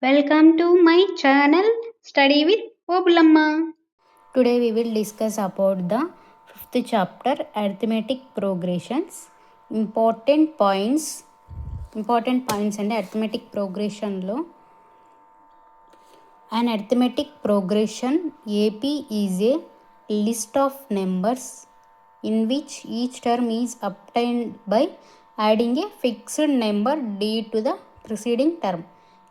Welcome to my channel Study with Obulamma. Today we will discuss about the 5th chapter arithmetic progressions. Important points and arithmetic progression lo an arithmetic progression AP is a list of numbers in which each term is obtained by adding a fixed number d to the preceding term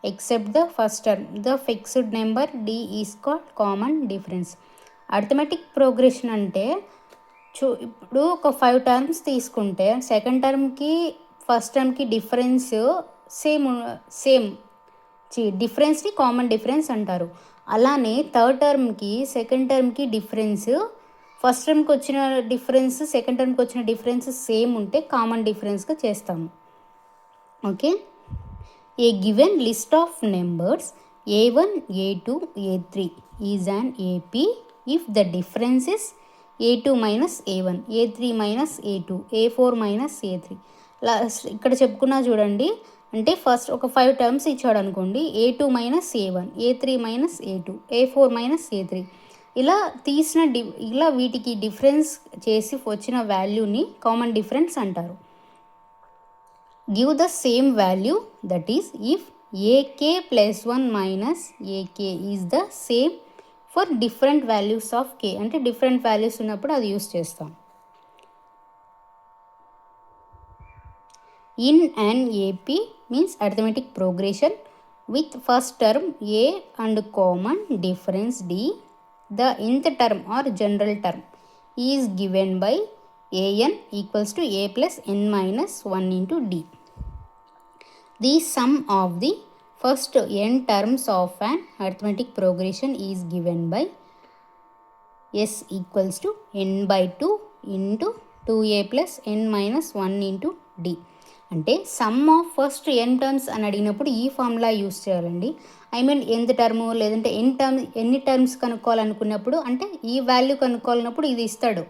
except the first term. The fixed number d is called common difference. Arithmetic progression అంటే ఇప్పుడు ఒక 5 terms తీసుకుంటే second టర్మ్కి first టర్మ్కి difference same డిఫరెన్స్ని common difference అంటారు. అలానే third టర్మ్కి సెకండ్ టర్మ్కి డిఫరెన్స్ ఫస్ట్ టర్మ్కి వచ్చిన డిఫరెన్స్ సెకండ్ టర్మ్కి వచ్చిన డిఫరెన్స్ సేమ్ ఉంటే కామన్ డిఫరెన్స్గా చేస్తాము. Okay, a given list of numbers a1, a2, a3 is an AP if the difference is a2 minus a1, a3 minus a2, a4 minus a3. ఇక్కడ చెప్పుకున్నా చూడండి, అంటే ఫస్ట్ ఒక 5 టర్మ్స్ ఇచ్చాడు అనుకోండి, a2 minus a1, a3 minus a2, a4 minus a3 ఇలా ఇలా వీటికి డిఫరెన్స్ చేసి వచ్చిన వాల్యూని కామన్ డిఫరెన్స్ అంటారు. Give the same value, that is if ak plus 1 minus ak is the same for different values of k, అంటే different values ఉన్నప్పుడు అది యూస్ చేస్తాం. In and AP means arithmetic progression with first term a and common difference d, the nth term or general term is given by an equals to a plus n minus 1 into d. The some of the first n terms of an arithmetic progression is given by s equals to n by 2 into 2a plus n minus 1 into d. అంటే some of first n terms అని అడిగినప్పుడు ఈ formula use చేయాలండి. I mean nth term లేదంటే ఎన్ని terms కనుక్కోవాలనుకున్నప్పుడు, అంటే ఈ value కనుక్కోవాలన్నప్పుడు ఇది ఇస్తాడు,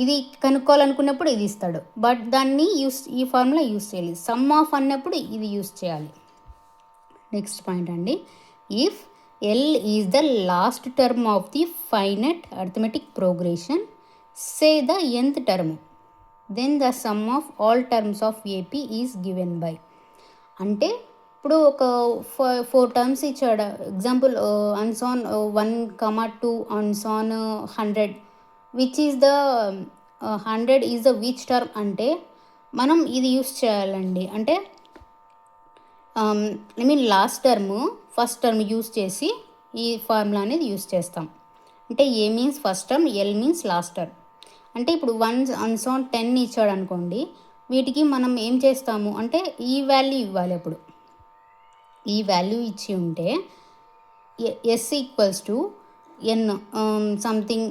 ఇది కనుక్కోవాలనుకున్నప్పుడు ఇది ఇస్తాడు, బట్ దాన్ని ఈ ఫార్ములా యూస్ చేయాలి. సమ్ ఆఫ్ అన్నప్పుడు ఇది యూస్ చేయాలి. నెక్స్ట్ పాయింట్ అండి, if L is the last term of the finite arithmetic progression, say the nth term, then the sum of all terms of AP is given by. అంటే ఇప్పుడు ఒక 4 టర్మ్స్ ఇచ్చాడు, example and so on 1, 2 and so on 100, which is the 100 is the which term అంటే మనం ఇది use చేయాలండి. అంటే I mean last term first term use చేసి ఈ ఫార్ములా అనేది యూస్ చేస్తాం. అంటే A means first term, L means last term. అంటే ఇప్పుడు 1 అన్సాన్ 10 ఇచ్చాడు అనుకోండి, వీటికి మనం ఏం చేస్తాము అంటే ఈ వాల్యూ ఇవ్వాలి. అప్పుడు ఈ వాల్యూ ఇచ్చి ఉంటే S equals to N something,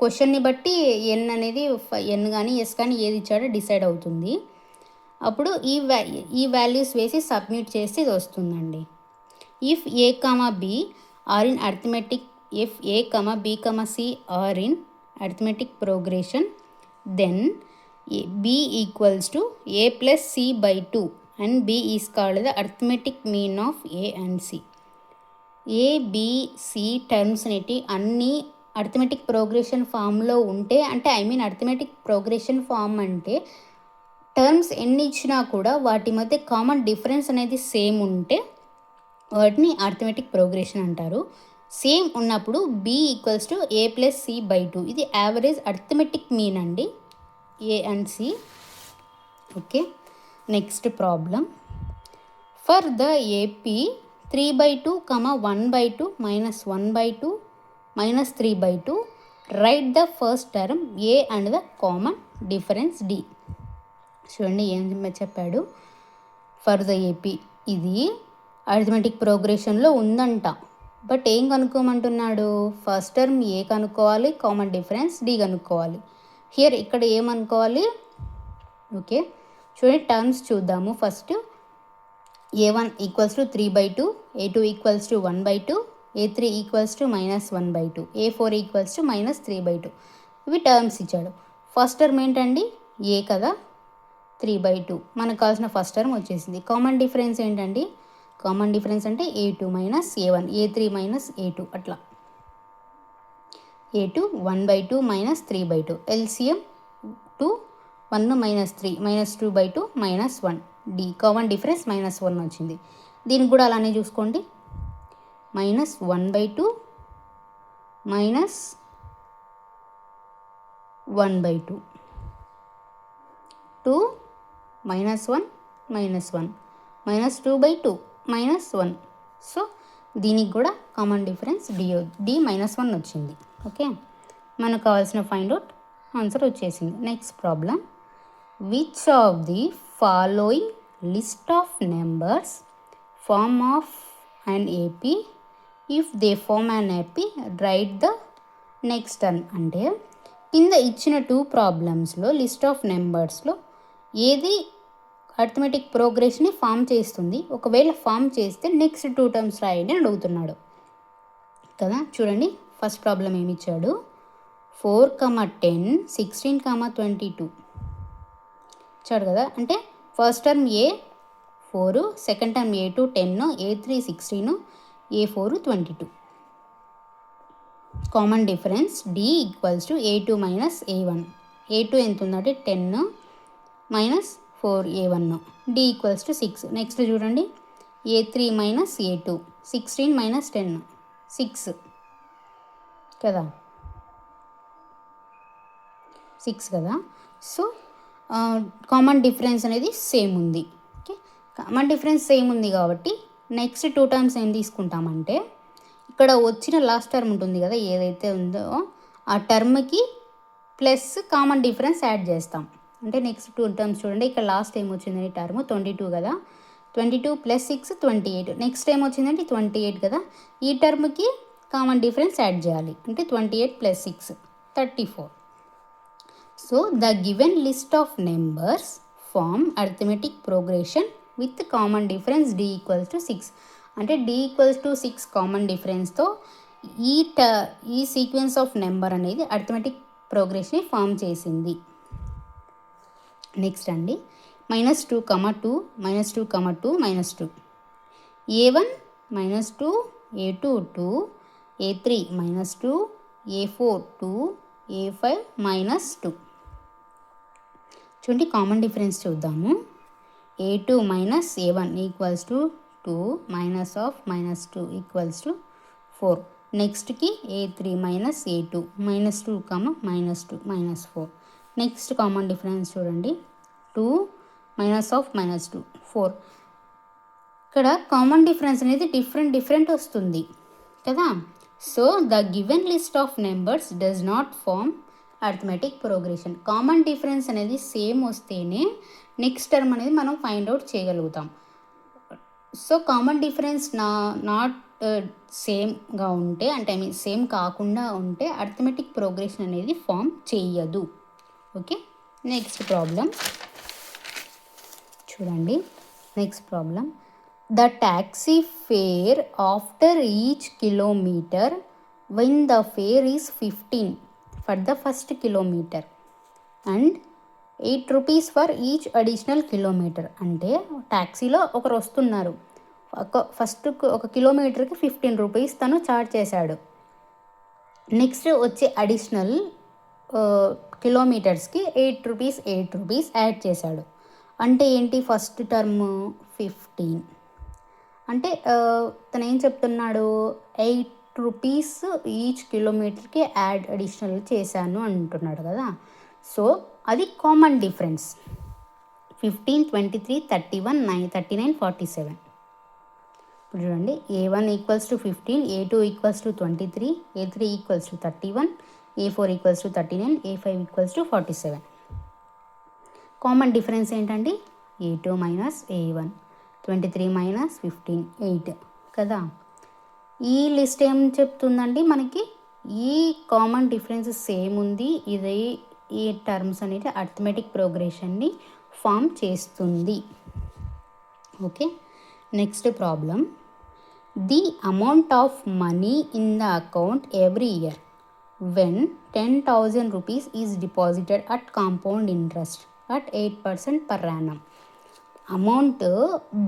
క్వశ్చన్ని బట్టి ఎన్ అనేది ఎన్ కానీ ఎస్ కానీ ఏది ఇచ్చాడో డిసైడ్ అవుతుంది. అప్పుడు ఈ వాల్యూస్ వేసి సబ్మిట్ చేస్తే ఇది వస్తుందండి. If a, b are in arithmetic, if a, b, c are in arithmetic progression, then b equals to a plus c by 2 and b is called the arithmetic mean of a and c. a, b, c terms అనేటి అన్నీ arithmetic progression ఫామ్లో ఉంటే, అంటే I mean arithmetic progression form అంటే terms ఎన్ని ఇచ్చినా కూడా వాటి మధ్య కామన్ డిఫరెన్స్ అనేది సేమ్ ఉంటే వాటిని అర్థమెటిక్ ప్రోగ్రెషన్ అంటారు. సేమ్ ఉన్నప్పుడు b equals to a plus c by 2, ఇది యావరేజ్ అర్థమెటిక్ మీన్ అండి, a and c. Okay, next problem. For the AP 3/2, 1/2, -1/2, -3/2, right the first term a and the common difference d. చూడండి ఏం చెప్పాడు, for the AP ఇది arithmetic ప్రోగ్రెషన్లో ఉందంట, but ఏం కనుక్కోమంటున్నాడు, first term ఏ కనుక్కోవాలి, common difference D కనుక్కోవాలి. Here ఇక్కడ ఏమనుకోవాలి, ఓకే చూడండి టర్మ్స్ చూద్దాము. First a1 equals to 3/2, a2 equals to 1/2, a3 equals to -1/2, a4 equals to -3/2. ఇవి టర్మ్స్ ఇచ్చాడు. ఫస్ట్ టర్మ్ ఏంటండి ఏ కదా, 3/2 మనకు కావాల్సిన ఫస్ట్ టర్మ్ వచ్చేసింది. కామన్ డిఫరెన్స్ ఏంటండి, కామన్ డిఫరెన్స్ అంటే A2 minus A1, A3 minus A2 అట్లా. A2 1/2 minus 3/2, LCM 2, 1 minus 3 minus 2/2 minus 1. D common difference -1 వచ్చింది. దీనికి కూడా అలానే చూసుకోండి. Minus 1/2 minus 1/2, 2 minus 1 minus 1 minus 2/2 minus 1. So దీనికి కూడా కామన్ డిఫరెన్స్ D -1 వచ్చింది. ఓకే, మనకు కావాల్సిన ఫైండ్ అవుట్ ఆన్సర్ వచ్చేసింది. Next problem, which of the following list of numbers form of an AP, if they form an AP right the next term. అంటే కింద ఇచ్చిన 2 ప్రాబ్లమ్స్లో list of నెంబర్స్లో ఏది arithmetic ప్రోగ్రెస్ని form చేస్తుంది, ఒకవేళ ఫామ్ చేస్తే నెక్స్ట్ 2 టర్మ్స్ రాయండి అని అడుగుతున్నాడు కదా. చూడండి, ఫస్ట్ ప్రాబ్లం ఏమి ఇచ్చాడు, 4, 10, 16, 22 ఇచ్చాడు కదా. అంటే first term A4, second term A2 10, A3 16, A4 22. Common difference D equals to A2 minus A1. A2 ఎంత ఉందంటే 10 minus 4A1, D equals to 6. Next చూడండి, A3 మైనస్ A2, 16 మైనస్ 10 6 కదా, 6 కదా. సో కామన్ డిఫరెన్స్ అనేది సేమ్ ఉంది. Okay, common difference same ఉంది కాబట్టి next 2 terms ఏం తీసుకుంటామంటే, ఇక్కడ వచ్చిన లాస్ట్ టర్మ్ ఉంటుంది కదా ఏదైతే ఉందో ఆ టర్మ్కి ప్లస్ కామన్ డిఫరెన్స్ యాడ్ చేస్తాం. అంటే నెక్స్ట్ 2 టర్మ్స్ చూడండి, ఇక్కడ లాస్ట్ ఏం వచ్చిందని టర్మ్ 22 కదా, 22 ప్లస్ 6 28. నెక్స్ట్ ఏం వచ్చిందంటే 28 కదా, ఈ టర్మ్కి కామన్ డిఫరెన్స్ యాడ్ చేయాలి. అంటే 28 plus 6 34. So the given list of numbers form arithmetic progression with common difference D equals to 6. అంటే D ఈక్వల్స్ టు 6 కామన్ డిఫరెన్స్తో ఈ సీక్వెన్స్ ఆఫ్ నెంబర్ అనేది అర్థమెటిక్ ప్రోగ్రెస్ని ఫామ్ చేసింది. నెక్స్ట్ అండి, -2, -2, -2, -2, -2, A1 -2, A2 2, A3 -2, A4 2, A5 -2. చూడండి, common difference చూద్దాము. A2 minus A1 equals to 2 minus of -2 equals to 4. నెక్స్ట్కి A3 minus A2 -2, -2 -4. Next common difference చూడండి, 2 minus of -2 4. ఇక్కడ కామన్ డిఫరెన్స్ అనేది different వస్తుంది కదా. So the given list of numbers does not form arithmetic progression. Common difference అనేది same వస్తేనే next term అనేది మనం find out చేయగలుగుతాం. సో కామన్ డిఫరెన్స్ నాట్ సేమ్గా ఉంటే, అంటే సేమ్ కాకుండా ఉంటే అర్థమెటిక్ ప్రోగ్రెషన్ అనేది ఫామ్ చేయదు. ఓకే, నెక్స్ట్ ప్రాబ్లం చూడండి. Next problem, the taxi fare after each kilometre when the fare is 15 for the first kilometer and 8 rupees for each additional kilometer. అంటే ట్యాక్సీలో ఒకరు వస్తున్నారు, ఫస్ట్ 1 కిలోమీటర్కి 15 రూపీస్ తను చార్జ్ చేశాడు. Next వచ్చే అడిషనల్ కిలోమీటర్స్కి 8 రూపీస్ యాడ్ చేశాడు. అంటే ఏంటి, ఫస్ట్ టర్మ్ 15 అంటే తను ఏం చెప్తున్నాడు, 8 రూపీస్ ఈచ్ కిలోమీటర్కి అడిషనల్ చేశాను అంటున్నాడు కదా. సో అది కామన్ డిఫరెన్స్. 15, 23, 31, 39, 47. ఇప్పుడు చూడండి, A1 equals to 15, A2 equals to 23, A3 equals to 31, A4 equals to 39, A5 equals to 47. Common difference ఏంటండి, A2 మైనస్ A1, 23 మైనస్ 15 8 కదా. ఈ లిస్ట్ ఏం చెప్తుందండి మనకి, ఈ కామన్ డిఫరెన్స్ సేమ్ ఉంది, ఇది ఈ టర్మ్స్ అనేది అర్థమెటిక్ ప్రోగ్రెషన్ని ఫామ్ చేస్తుంది. Okay, next problem, the amount of money in the account every year when 10,000 rupees is deposited at compound interest at 8% per annum. Amount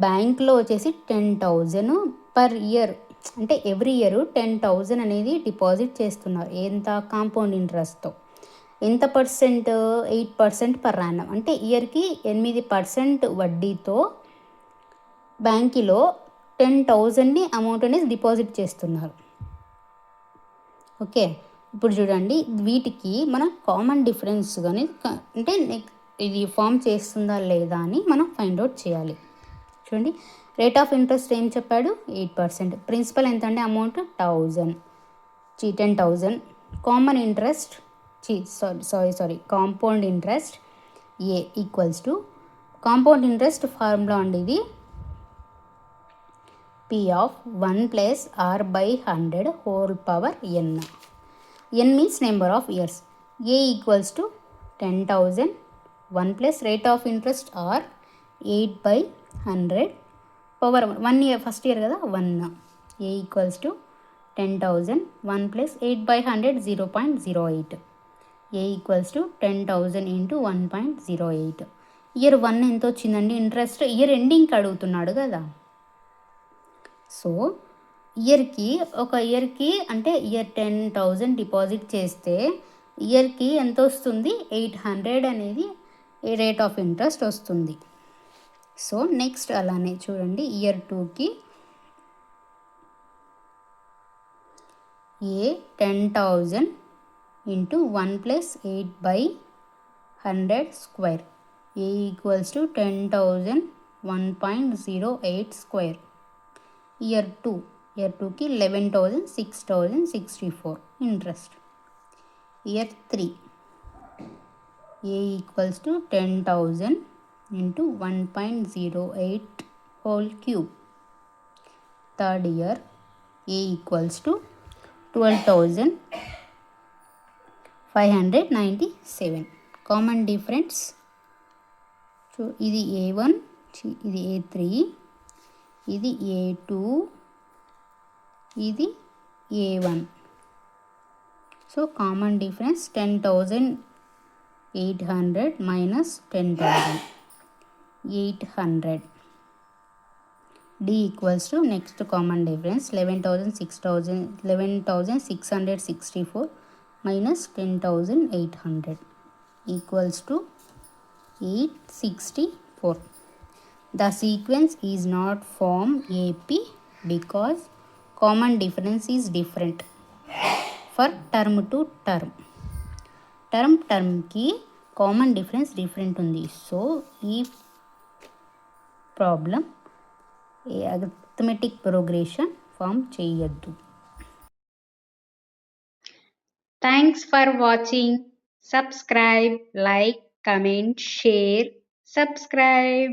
బ్యాంక్లో వచ్చేసి 10,000 పర్ ఇయర్, అంటే every year 10,000 అనేది deposit చేస్తున్నారు. ఎంత? Compound ఇంట్రెస్ట్తో. ఎంత percent? 8% per annum, అంటే ఇయర్కి 8% వడ్డీతో బ్యాంకులో 10,000ని అమౌంట్ అనేది డిపాజిట్ చేస్తున్నారు. ఓకే, ఇప్పుడు చూడండి, వీటికి మనం కామన్ డిఫరెన్స్ కానీ అంటే ఇది ఫామ్ చేస్తుందా లేదా అని మనం ఫైండ్ అవుట్ చేయాలి. చూడండి, రేట్ ఆఫ్ ఇంట్రెస్ట్ ఏం చెప్పాడు? 8%. ప్రిన్సిపల్ ఎంత అంటే amount 10,000. Common interest compound interest A equals to, compound interest formula అండి ఇది, P of 1 plus R by 100 whole power n. N means number of years. A equals to 10,000. 1 plus rate of interest R 8 by 100 power 1 year, first year kada 1. A equals to 10,000. 1 plus 8 by 100 0.08. A equals to 10,000 into 1.08. Year 1 ఎంత వచ్చిందండి interest? Year ఎండింగ్కి అడుగుతున్నాడు కదా. So ఒక ఇయర్కి అంటే year 10,000 deposit చేస్తే ఇయర్కి ఎంత వస్తుంది? 800 అనేది రేట్ ఆఫ్ ఇంట్రెస్ట్ వస్తుంది. సో నెక్స్ట్ అలానే చూడండి, ఇయర్ 2కి ఏ 10,000 into 1 plus 8 by 100 square. A equals to 10,000 1.08 square. Year 2కి 11,000 6,064 interest. Year 3 A equals to 10,000 into 1.08 whole cube. Third year A equals to 12,597. Common difference ఇది A1, ఇది A3, ఇది A2, ఇది A1. So common difference 10,800 minus 10,000 800. D equals to next common difference 11,664 minus 10,800 equals to 864. The sequence is not form AP because common difference is different for term to term. టర్మ్కి common difference different ఉంది. So ఈ problem arithmetic progression form చేయొద్దు. Thanks for watching. Subscribe, like, comment, share. Subscribe.